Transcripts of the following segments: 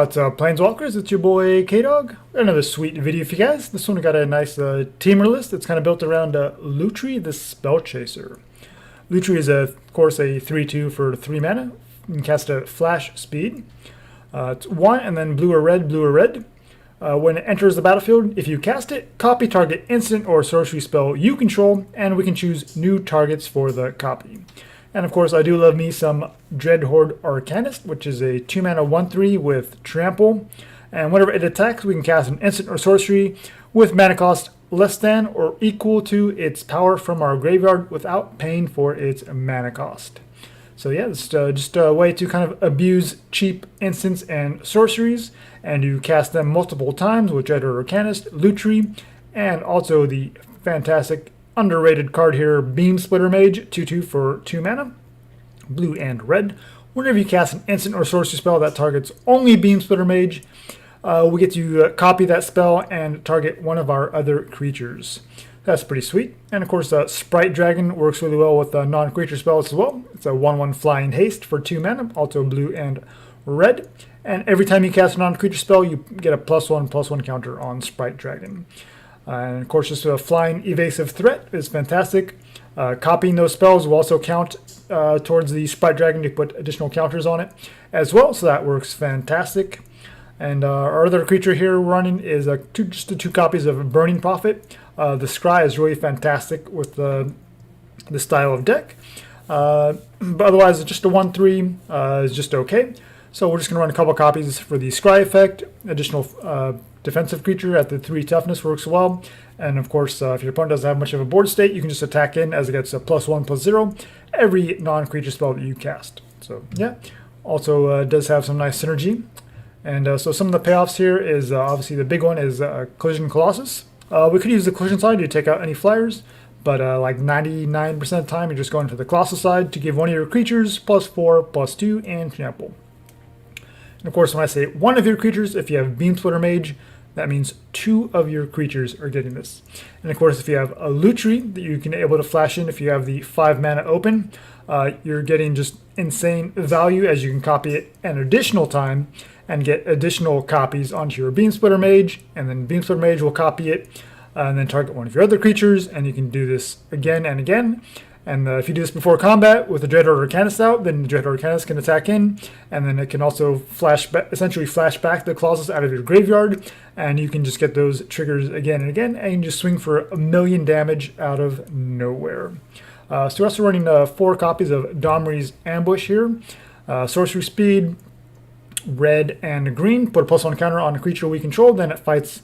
What's up, Planeswalkers? It's your boy K-Dog. Another sweet video for you guys. This one we got a nice Temur list that's kind of built around Lutri, the Spellchaser. Lutri is, of course, a 3/2 for 3 mana. You can cast at flash speed. It's 1 and then blue or red, blue or red. When it enters the battlefield, if you cast it, copy target instant or sorcery spell you control, and we can choose new targets for the copy. And of course, I do love me some Dreadhorde Arcanist, which is a 2 mana 1/3 with trample. And whenever it attacks, we can cast an instant or sorcery with mana cost less than or equal to its power from our graveyard without paying for its mana cost. So yeah, it's just a way to kind of abuse cheap instants and sorceries, and you cast them multiple times with Dreadhorde Arcanist, Lutri, and also the fantastic underrated card here, Beamsplitter Mage, 2/2 for 2 mana, blue and red. Whenever you cast an instant or sorcery spell that targets only Beamsplitter Mage, we get to copy that spell and target one of our other creatures. That's pretty sweet. And of course, Sprite Dragon works really well with non-creature spells as well. It's a 1/1 flying haste for 2 mana, also blue and red. And every time you cast a non-creature spell, you get a +1/+1 counter on Sprite Dragon. And of course, just a flying evasive threat is fantastic. Copying those spells will also count towards the Sprite Dragon to put additional counters on it as well, so that works fantastic. And our other creature here running is just the 2 copies of Burning Prophet. The Scry is really fantastic with the style of deck. But otherwise, just a 1/3 is just okay. So we're just going to run a couple copies for the Scry effect. Additional defensive creature at the 3 toughness works well. And of course, if your opponent doesn't have much of a board state, you can just attack in as it gets a +1/+0 every non-creature spell that you cast. So yeah, also does have some nice synergy. And so some of the payoffs here is obviously the big one is Collision Colossus. We could use the Collision side to take out any flyers, but like 99% of the time you're just going to the Colossus side to give one of your creatures +4/+2 and trample. And of course, when I say one of your creatures, if you have Beamsplitter Mage, that means 2 of your creatures are getting this. And of course, if you have a Lutri that you can able to flash in, if you have the 5 mana open, you're getting just insane value as you can copy it an additional time and get additional copies onto your Beamsplitter Mage, and then Beamsplitter Mage will copy it and then target one of your other creatures, and you can do this again and again. And if you do this before combat with the Dreadhorde Arcanist out, then the Dreadhorde Arcanist can attack in, and then it can also essentially flash back the Colossus out of your graveyard, and you can just get those triggers again and again, and you can just swing for 1,000,000 damage out of nowhere. So we're also running 4 copies of Domri's Ambush here. Sorcery speed, red and green, put a +1 counter on a creature we control, then it fights.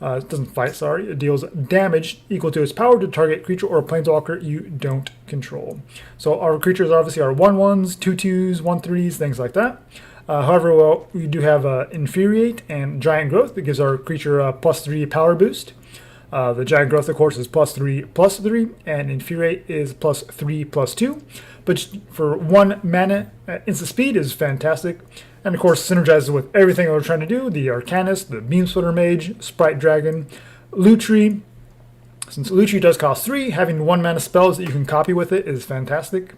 It doesn't fight, sorry. It deals damage equal to its power to target creature or planeswalker you don't control. So our creatures obviously are 1/1s, 2/2s, 1/3s, things like that. However, we do have Infuriate and Giant Growth that gives our creature a +3 power boost. The Giant Growth, of course, is +3/+3, and Infuriate is +3/+2. But just for 1 mana, instant speed is fantastic. And of course, synergizes with everything we're trying to do, the Arcanist, the Beamsplitter Mage, Sprite Dragon, Lutri. Since Lutri does cost 3, having 1 mana spells that you can copy with it is fantastic.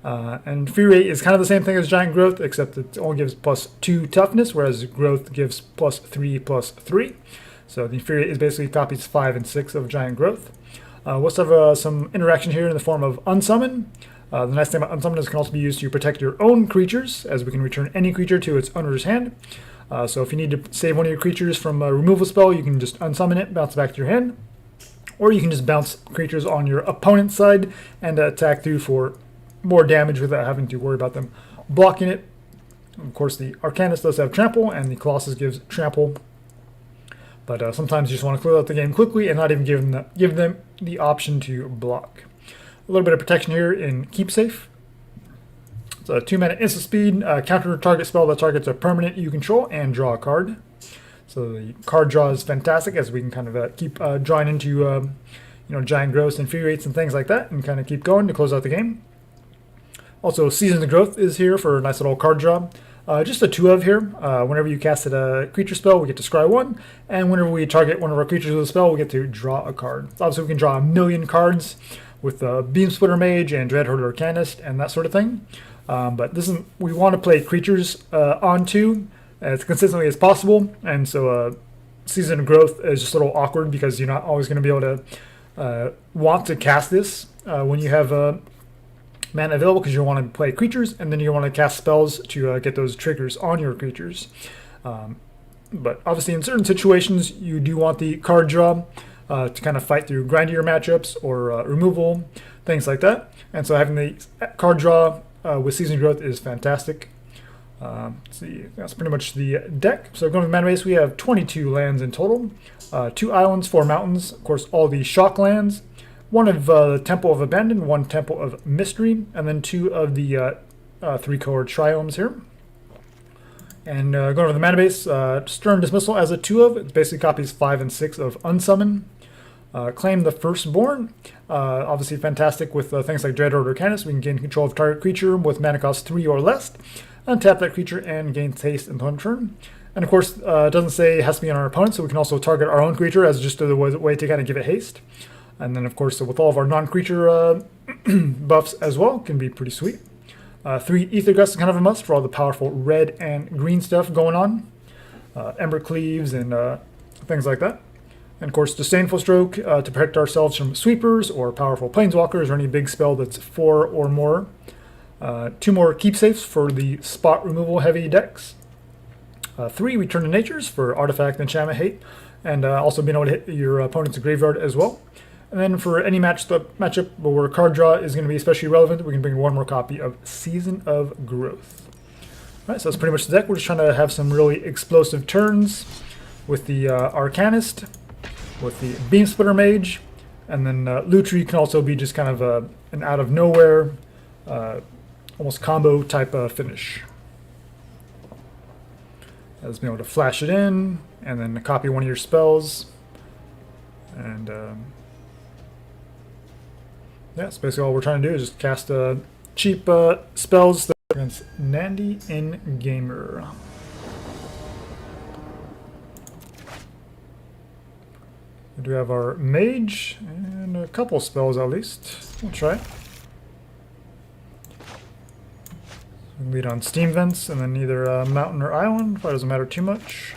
And Infuriate is kind of the same thing as Giant Growth, except it only gives +2 toughness, whereas Growth gives +3/+3. So the Infuriate is basically copies 5 and 6 of Giant Growth. Let's have some interaction here in the form of Unsummon. The nice thing about Unsummon is it can also be used to protect your own creatures, as we can return any creature to its owner's hand. So if you need to save one of your creatures from a removal spell, you can just Unsummon it, bounce it back to your hand. Or you can just bounce creatures on your opponent's side and attack through for more damage without having to worry about them blocking it. Of course, the Arcanist does have trample, and the Colossus gives trample. But sometimes you just want to clear out the game quickly and not even give them the option to block. A little bit of protection here in Keep Safe. It's a 2 mana instant speed, counter target spell that targets a permanent you control, and draw a card. So the card draw is fantastic, as we can kind of keep drawing into Giant Growth, Infuriates, and things like that, and kind of keep going to close out the game. Also, Seasons of Growth is here for a nice little card draw. Just a 2 of here. Whenever you cast a creature spell, we get to scry 1, and whenever we target one of our creatures with a spell, we get to draw a card. Obviously, we can draw 1,000,000 cards with Beamsplitter Mage and Dreadhorde Arcanist and that sort of thing. But we want to play creatures onto as consistently as possible. And so Season of Growth is just a little awkward because you're not always going to be able to want to cast this when you have mana available, because you want to play creatures and then you want to cast spells to get those triggers on your creatures. But obviously in certain situations you do want the card draw to kind of fight through grindier matchups or removal, things like that. And so having the card draw with Season Growth is fantastic. Let's see, that's pretty much the deck. So going to the mana base, we have 22 lands in total. 2 islands, 4 mountains, of course all the shock lands, 1 of the Temple of Abandon, 1 Temple of Mystery, and then 2 of the 3-color triomes here. And going over the mana base, Stern Dismissal as a 2 of, it basically copies 5 and 6 of Unsummon. Claim the Firstborn, obviously fantastic with things like Dreadhorde Arcanist. We can gain control of target creature with mana cost 3 or less, untap that creature and gain haste until end turn. And of course, it doesn't say it has to be on our opponent, so we can also target our own creature as just a way to kind of give it haste. And then of course, with all of our non-creature buffs as well, can be pretty sweet. 3 Aether Gust is kind of a must for all the powerful red and green stuff going on. Ember Cleaves and things like that. And of course, Disdainful Stroke to protect ourselves from sweepers or powerful planeswalkers or any big spell that's 4 or more. 2 more Keepsafes for the spot removal heavy decks. 3 Return to Natures for artifact and enchantment hate, and also being able to hit your opponent's graveyard as well. And then for any matchup where card draw is going to be especially relevant, we can bring 1 more copy of Season of Growth. Alright, so that's pretty much the deck. We're just trying to have some really explosive turns with the Arcanist, with the Beamsplitter Mage, and then Lutri can also be just kind of an out of nowhere, almost combo type finish. As being able to flash it in, and then copy 1 of your spells, and yeah, that's basically all we're trying to do is just cast cheap spells against Nandy in Gamer. We do have our Mage and a couple spells at least. We'll try it. We can lead on Steam Vents and then either Mountain or Island. Probably doesn't matter too much.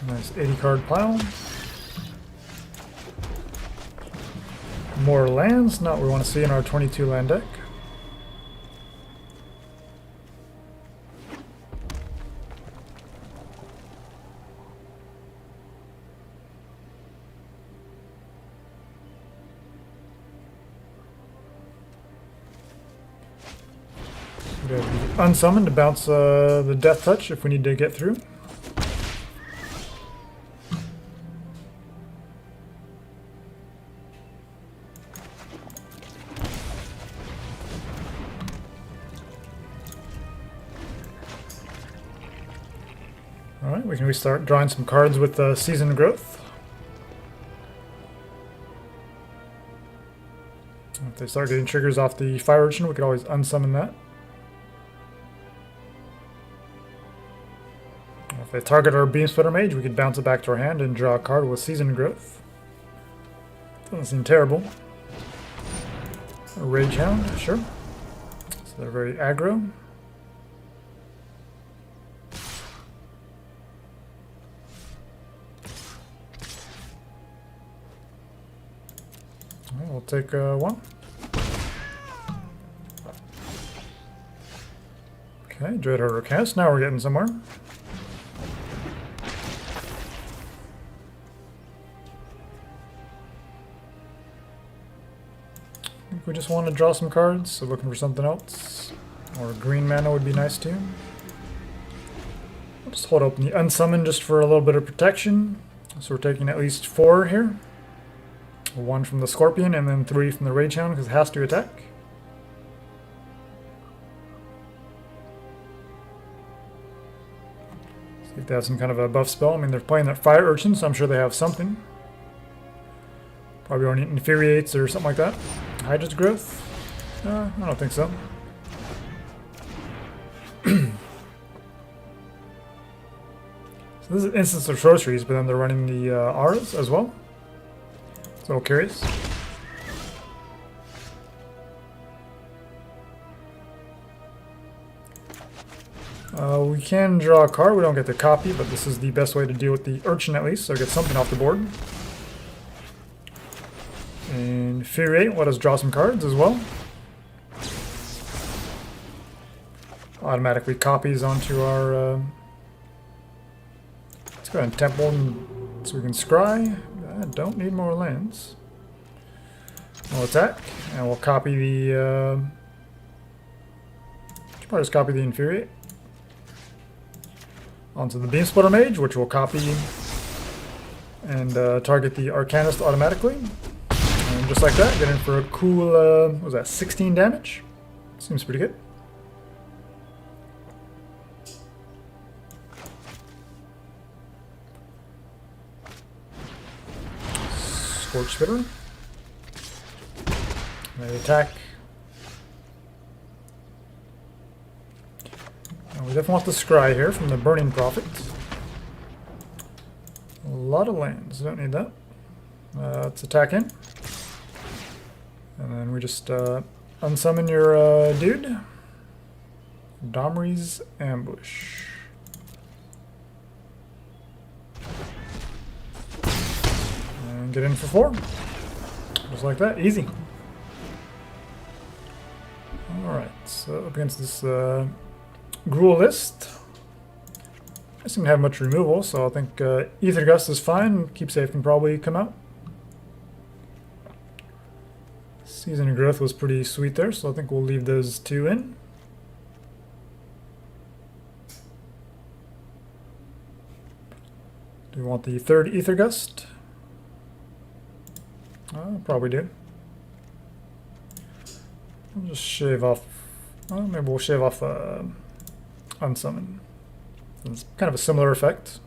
Nice 80 card pile. More lands, not what we want to see in our 22 land deck. We have the Unsummon to bounce the Death Touch if we need to get through. Alright, we can start drawing some cards with Season Growth. If they start getting triggers off the Fire Urchin, we could always unsummon that. If they target our Beamsplitter Mage, we could bounce it back to our hand and draw a card with Season Growth. Doesn't seem terrible. A Rage Hound, sure. So they're very aggro. We'll take 1. Okay, Dreadhorde Arcanist. Now we're getting somewhere. I think we just want to draw some cards, so looking for something else. Or green mana would be nice too. I'll just hold open the Unsummon just for a little bit of protection. So we're taking at least 4 here. 1 from the Scorpion and then 3 from the Rage Hound because it has to attack. See if they have some kind of a buff spell. I mean, they're playing that Fire Urchin, so I'm sure they have something. Probably only Infuriates or something like that. Hydra's Growth? I don't think so. So this is Instance of Sorceries, but then they're running the Auras as well. So little curious. We can draw a card. We don't get the copy, but this is the best way to deal with the Urchin at least, so get something off the board. Infuriate, let us draw some cards as well. Automatically copies onto our... let's go ahead and Temur so we can scry. I don't need more lands. We'll attack, and we'll copy the... should probably just copy the Infuriate onto the Beamsplitter Mage, which will copy and target the Arcanist automatically. And just like that, get in for a cool, what was that, 16 damage? Seems pretty good. Scorch Spitter. They attack. And we definitely want the scry here from the Burning Prophet. A lot of lands, don't need that. Let's attack in. And then we just unsummon your dude. Domri's Ambush. And get in for 4. Just like that, easy. Alright, so up against this Gruul list. I seem to have much removal, so I think Aether Gust is fine. Keep Safe can probably come out. Season of Growth was pretty sweet there, so I think we'll leave those 2 in. Do we want the 3rd Aether Gust? Probably do. We'll just shave off. Well, maybe we'll shave off Unsummon. It's kind of a similar effect.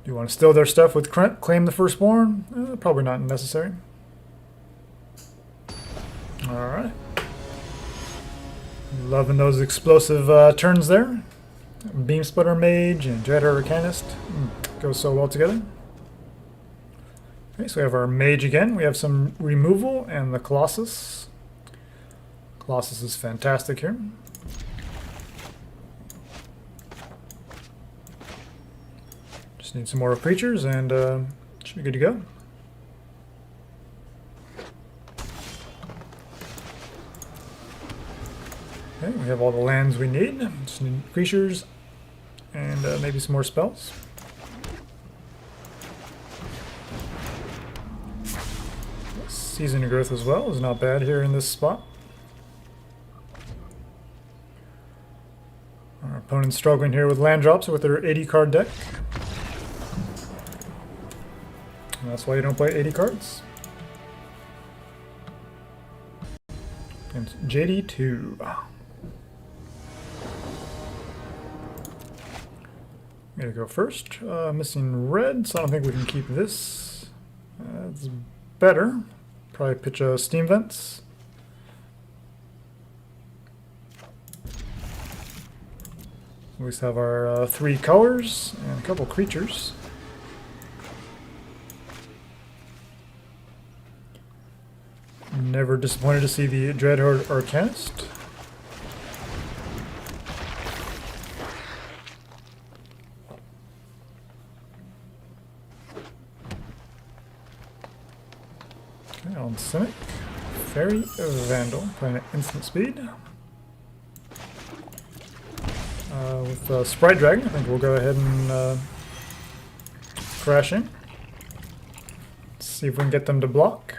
Do you want to steal their stuff with Claim the Firstborn? Probably not necessary. Alright. Loving those explosive turns there. Beamsplitter Mage and Dreadhorde Arcanist. Goes so well together. Okay, so we have our Mage again. We have some removal and the Colossus. Colossus is fantastic here. Just need some more creatures and should be good to go. Okay, we have all the lands we need. Just need creatures and maybe some more spells. Season of Growth as well is not bad here in this spot. Our opponent's struggling here with land drops with their 80 card deck. And that's why you don't play 80 cards. And JD2. I'm gonna go first. Missing red, so I don't think we can keep this. It's better. Probably pitch a Steam Vents. We just have our 3 colors and a couple creatures. Never disappointed to see the Dreadhorde Arcanist. Okay, on Cynic. Fairy Vandal, playing at instant speed. With Sprite Dragon, I think we'll go ahead and crash in. See if we can get them to block.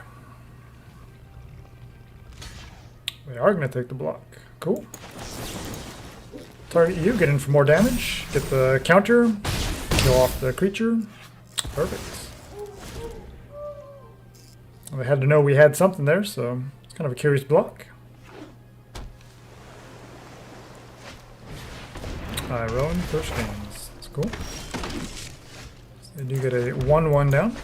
They are going to take the block. Cool. Target you, get in for more damage, get the counter, kill off the creature. Perfect. Well, they had to know we had something there, so it's kind of a curious block. Rowan first games. That's cool. So they do get a 1/1 down.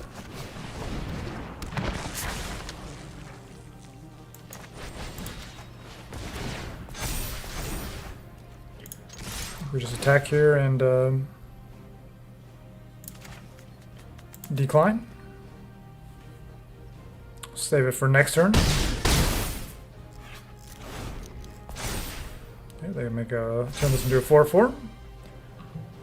We just attack here and decline. save it for next turn. Okay, they make a turn this into a 4/4.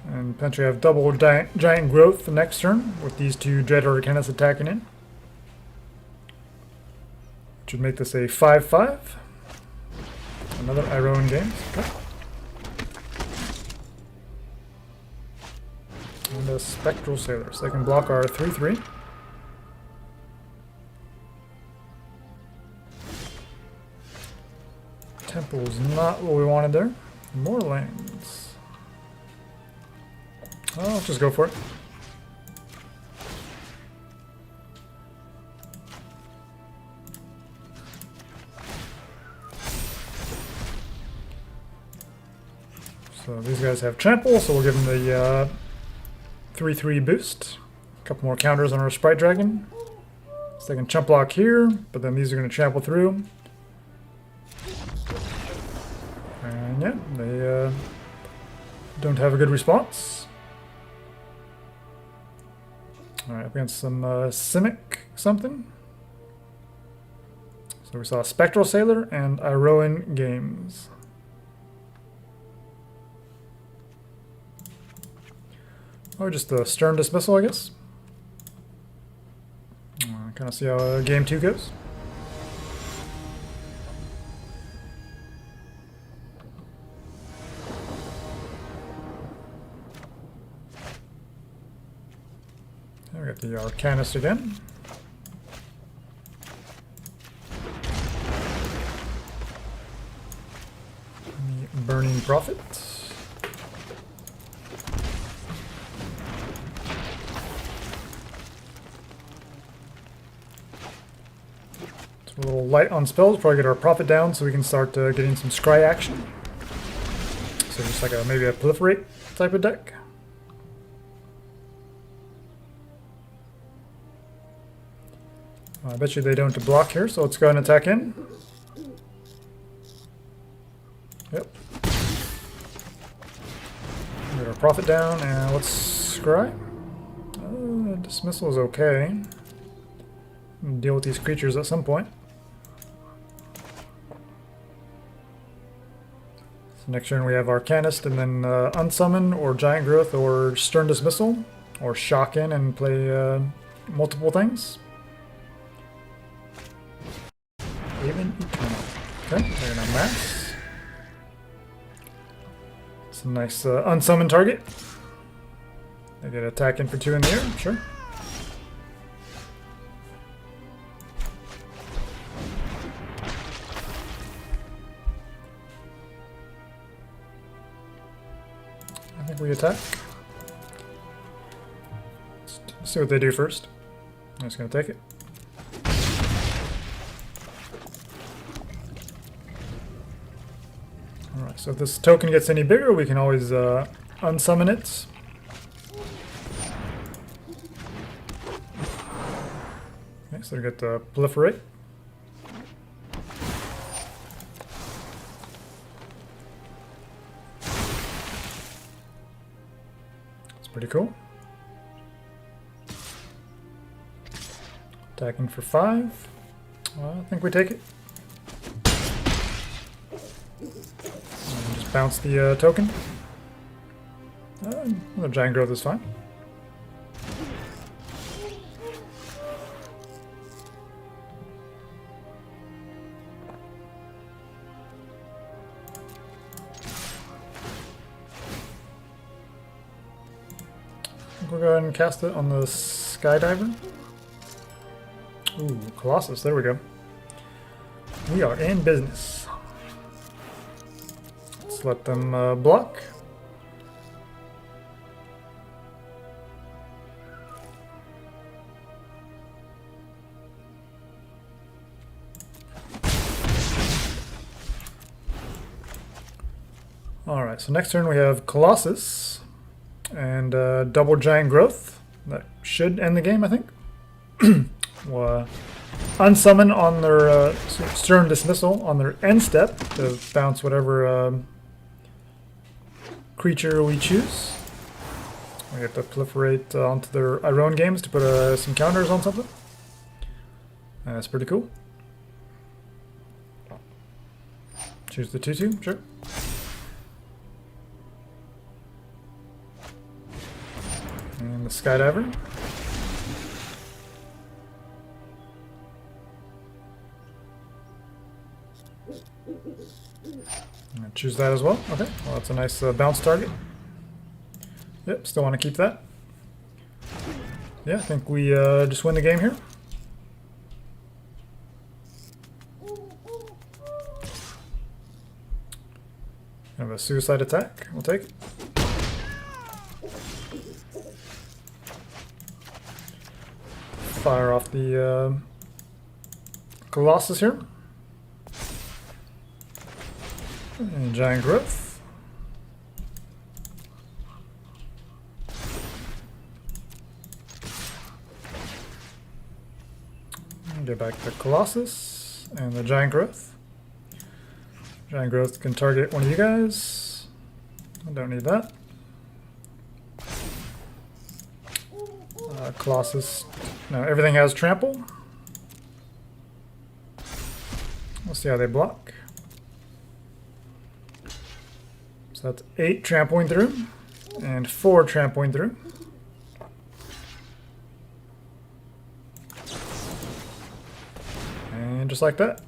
And potentially have double giant growth the next turn with these two Dreadhorde Arcanists attacking in. Which would make this a 5/5. Another Iroan game. Okay. And a Spectral Sailor. So they can block our 3/3. Temple's not what we wanted there. More lands. Well, let's just go for it. So these guys have trample, so we'll give them the 3/3 boost. A couple more counters on our Sprite Dragon. So they can chump block here, but then these are going to trample through. And yeah, they don't have a good response. Alright, up against some Simic something. So we saw Spectral Sailor and Iroan games. Or just the Stern Dismissal, I guess. Kind of see how game 2 goes. We got the Arcanist again. The Burning Prophet. It's a little light on spells. Probably get our Prophet down so we can start getting some scry action. So just like maybe a Proliferate type of deck. I bet you they don't block here, so let's go ahead and attack in. Yep. Get our Prophet down, and let's scry. Dismissal is okay. Deal with these creatures at some point. So next turn we have Arcanist, and then Unsummon, or Giant Growth, or Stern Dismissal, or Shock in and play multiple things. Even Eternal. Okay, they're gonna mass. It's a nice unsummon target. They get attack in for 2 in the air, sure. I think we attack. Let's see what they do first. I'm just gonna take it. Alright, so if this token gets any bigger, we can always unsummon it. Okay, so we get the Proliferate. It's pretty cool. Attacking for 5. Well, I think we take it. Just bounce the token. The Giant Growth is fine. We'll go ahead and cast it on the Skydiver. Ooh, Colossus, there we go. We are in business. Let's let them block. Alright, so next turn we have Colossus and double Giant Growth. That should end the game, I think. We'll, unsummon on their Stern Dismissal on their end step to bounce whatever creature we choose. We have to proliferate onto their own games to put some counters on something. That's pretty cool. Choose the 2/2, sure. And the Skydiver. Choose that as well. Okay, well that's a nice bounce target. Yep, still want to keep that. Yeah, I think we just win the game here. Have a suicide attack. We'll take it. Fire off the Colossus here. And Giant Growth. And get back the Colossus and the Giant Growth. Giant Growth can target one of you guys. I don't need that. Colossus. No, everything has trample. We'll see how they block. So that's 8 trampling through and 4 trampling through. And just like that.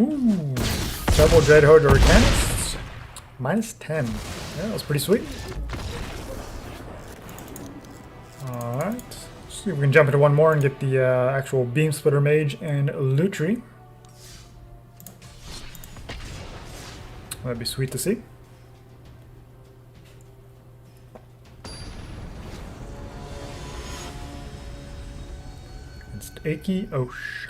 Ooh, double Dreadhorde Arcanist. -10. Yeah, that was pretty sweet. Alright. See if we can jump into one more and get the actual Beamsplitter Mage and Lutri. That'd be sweet to see. It's Achy Osh.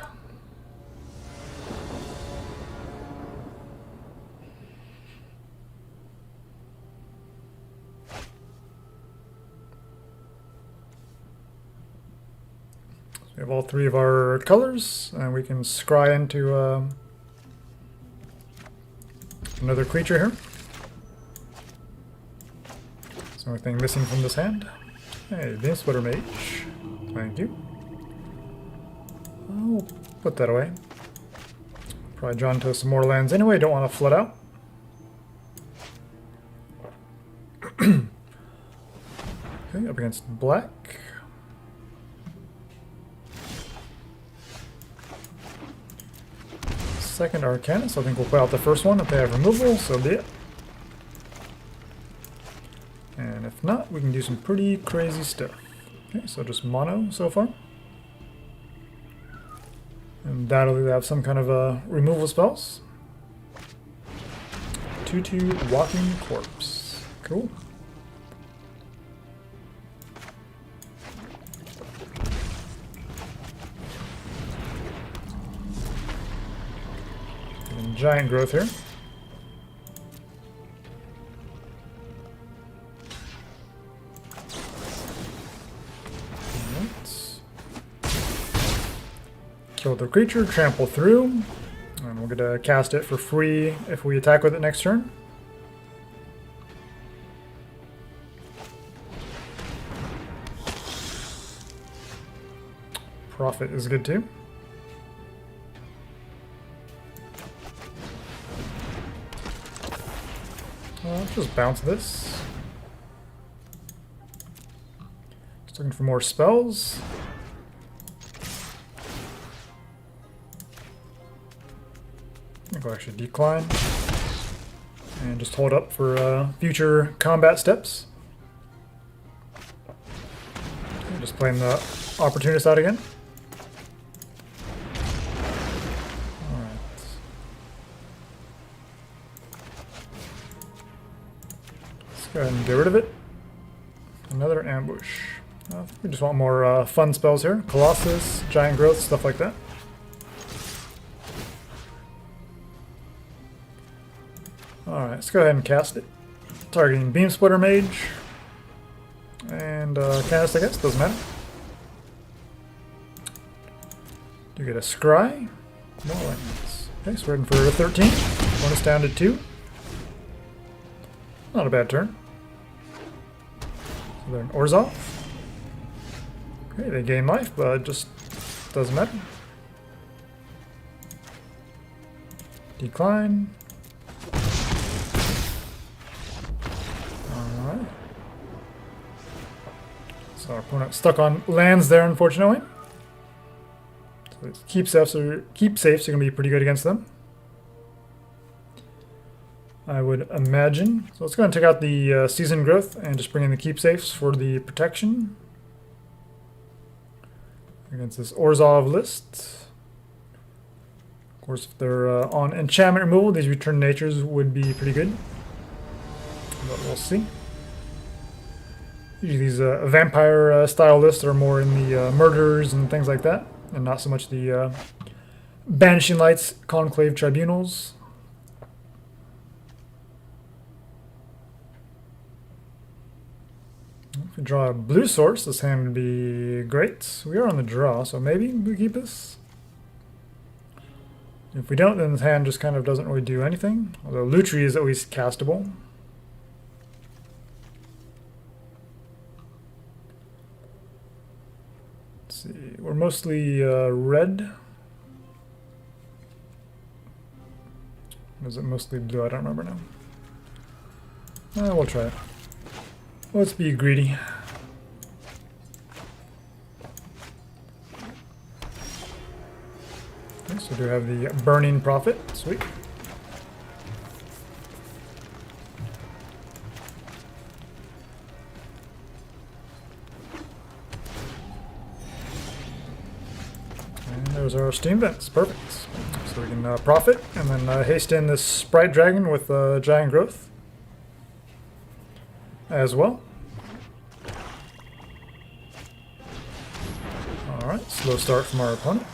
We have all 3 of our colors, and we can scry into another creature here. That's the only thing missing from this hand. Hey, Beamsplitter Mage. Thank you. I'll put that away. Probably draw into some more lands anyway, don't want to flood out. Okay, up against black. Second Arcanist, I think we'll play out the first one if they have removal, so be it. And if not, we can do some pretty crazy stuff. Okay, so just mono so far. And that'll have some kind of removal spells. 2/2 Walking Corpse. Cool. Giant Growth here. Kill the creature, trample through, and we're going to cast it for free if we attack with it next turn. Profit is good too. Let's just bounce this. Just looking for more spells. I think I'll actually decline. And just hold up for future combat steps. Okay, just playing the Opportunist out again. Go ahead and get rid of it. Another ambush. We just want more fun spells here. Colossus, Giant Growth, stuff like that. Alright, let's go ahead and cast it. Targeting Beamsplitter Mage. And Arcanist, I guess, doesn't matter. You get a Scry. More lands. Okay, so we're heading for 13. Bonus down to 2. Not a bad turn. So they're an Orzhov. Okay, they gain life, but just doesn't matter. Decline. Alright. So our opponent stuck on lands there, unfortunately. So keep safes are going to be pretty good against them, I would imagine. So let's go ahead and take out the Season Growth and just bring in the keep safes for the protection against this Orzhov list. Of course, if they're on enchantment removal, these return natures would be pretty good, but we'll see. Usually these vampire style lists are more in the murders and things like that, and not so much the Banishing Lights, Conclave Tribunals. If we draw a blue source, this hand would be great. We are on the draw, so maybe we keep this. If we don't, then this hand just kind of doesn't really do anything. Although Lutri is at least castable. Let's see, we're mostly red. Or is it mostly blue? I don't remember now. We'll try it. Let's be greedy. Okay, so we do have the Burning Prophet. Sweet. And there's our Steam Vents. Perfect. So we can Profit and then haste in this Sprite Dragon with Giant Growth as well. Alright, slow start from our opponent.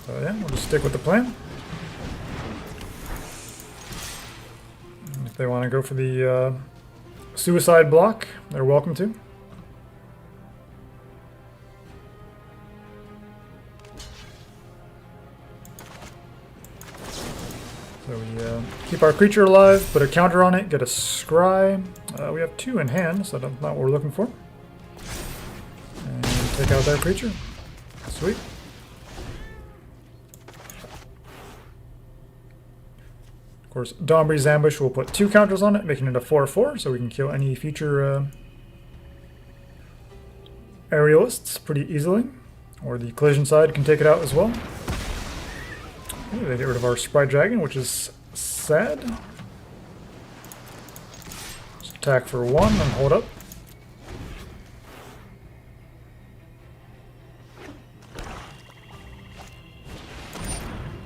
So yeah, we'll just stick with the plan. And if they want to go for the suicide block, they're welcome to. So we keep our creature alive, put a counter on it, get a scry. We have 2 in hand, so that's not what we're looking for. And take out that creature. Sweet. Of course, Domri's Ambush will put 2 counters on it, making it a 4/4, so we can kill any future aerialists pretty easily. Or the collision side can take it out as well. They get rid of our Sprite Dragon, which is sad. Just attack for 1 and hold up.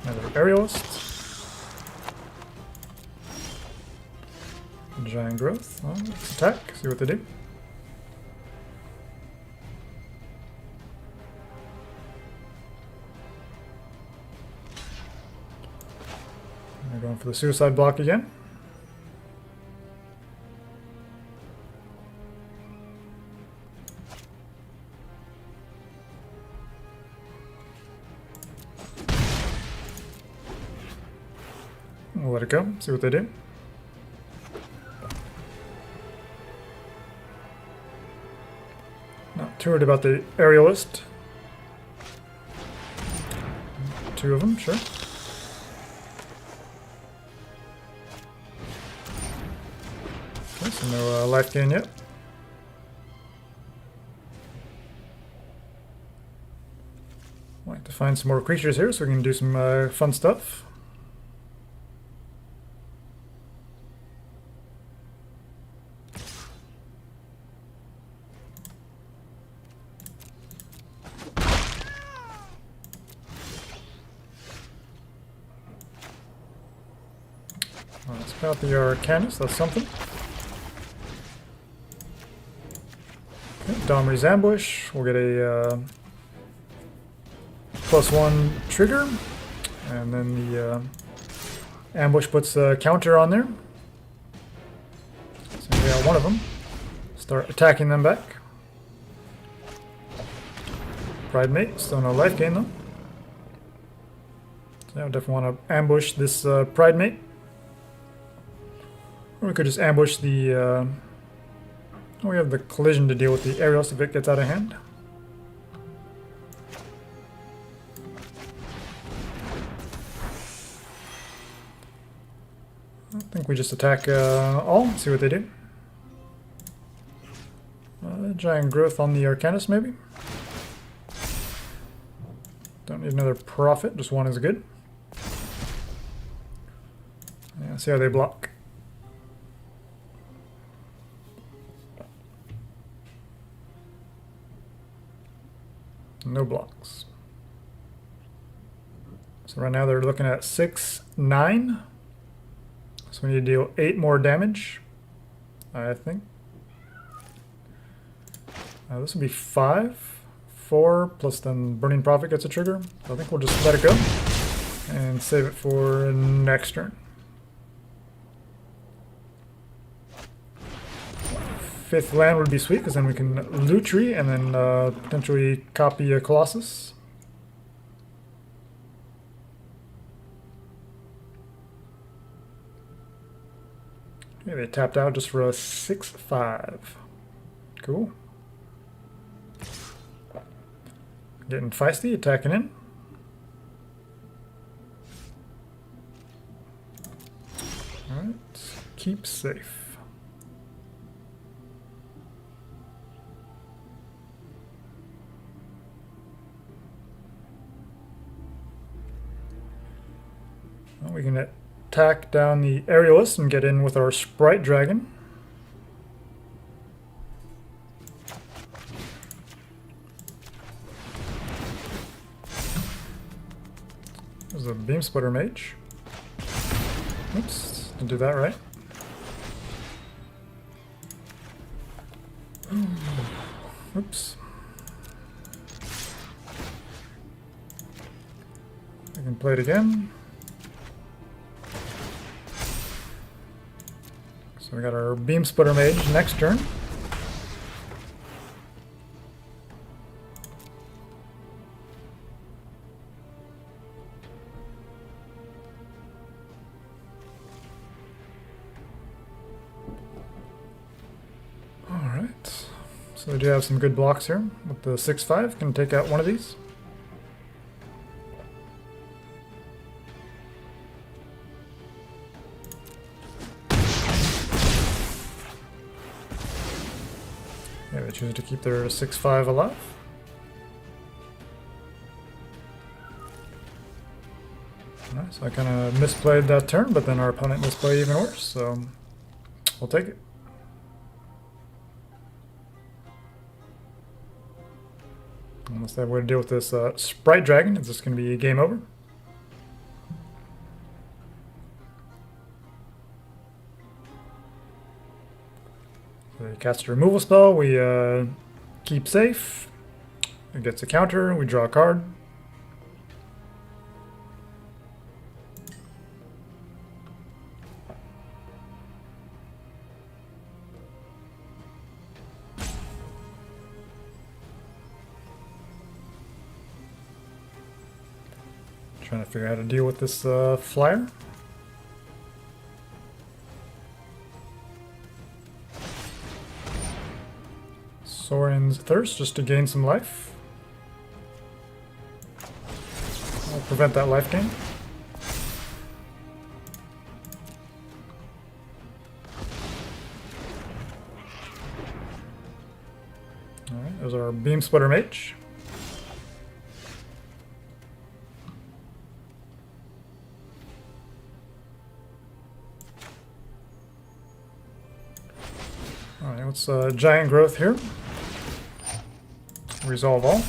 Another Aerialist. Giant Growth. Well, let's attack, see what they do. They're going for the suicide block again. We'll let it go, see what they do. Not too worried about the aerialist. 2 of them, sure. Okay, so no life gain yet. I'd like to find some more creatures here so we can do some fun stuff. Let's put out the Arcanist, that's something. Okay, Domri's Ambush, we'll get a +1 trigger, and then the Ambush puts a counter on there. So we got one of them. Start attacking them back. Pride Mate, still no life gain though. So I definitely want to ambush this Pride Mate. Or we could just ambush the We have the collision to deal with the Aerials if it gets out of hand. I think we just attack all, see what they do. Giant growth on the Arcanist, maybe. Don't need another Prophet, just one is good. Yeah, see how they block. No blocks. So right now they're looking at 6, 9. So we need to deal 8 more damage, I think. This will be 5, 4, plus then Burning Prophet gets a trigger. So I think we'll just let it go and save it for next turn. 5th land would be sweet because then we can Lutri and then potentially copy a Colossus. Okay, they tapped out just for a 6/5. Cool. Getting feisty, attacking in. Alright, keep safe. Well, we can attack down the Aerialist and get in with our Sprite Dragon. There's a Beamsplitter Mage. Oops, didn't do that right. Oops. I can play it again. So we got our Beamsplitter Mage next turn. Alright, so we do have some good blocks here. With the 6/5, can take out one of these. Yeah, they choose to keep their 6/5 alive. Nice, I kind of misplayed that turn, but then our opponent misplayed even worse, so we'll take it. Unless they have a way to deal with this Sprite Dragon, it's just going to be game over. So they cast a removal spell, we keep safe. It gets a counter, we draw a card. Trying to figure out how to deal with this flyer. Sorin's Thirst, just to gain some life. I'll prevent that life gain. Alright, there's our Beamsplitter Mage. Alright, let's Giant Growth here. Resolve all.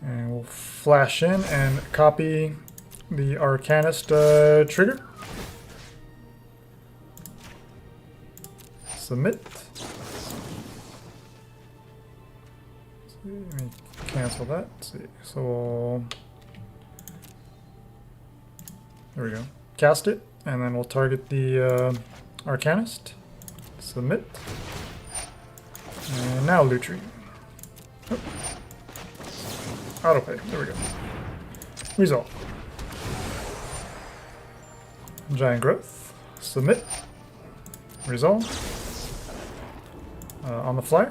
And we'll flash in and copy the Arcanist trigger. Submit. Let me cancel that. Let's see. So we'll, there we go. Cast it, and then we'll target the Arcanist. Submit. And now Lutri. Oh. Autopay. There we go. Resolve. Giant Growth. Submit. Resolve. on the fly.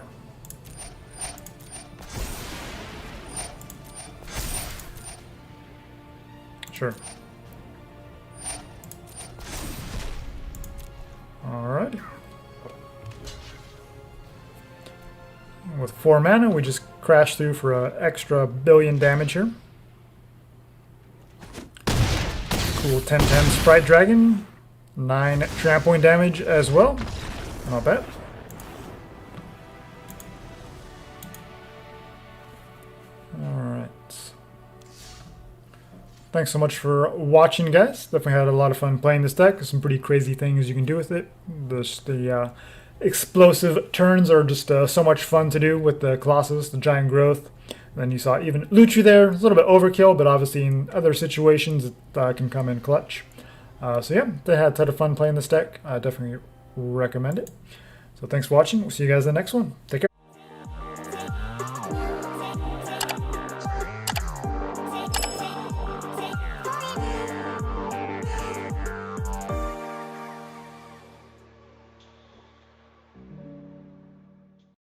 Sure. Alright. With 4 mana, we just crash through for an extra billion damage here. Cool 10/10 Sprite Dragon. 9 trampling damage as well. Not bad. Alright. Thanks so much for watching, guys. Definitely had a lot of fun playing this deck. There's some pretty crazy things you can do with it. The explosive turns are just so much fun to do with the Colossus, the Giant Growth. And then you saw even Lutri there. It's a little bit overkill, but obviously in other situations it can come in clutch. So yeah, they had a ton of fun playing this deck. I definitely recommend it. So thanks for watching. We'll see you guys in the next one. Take care.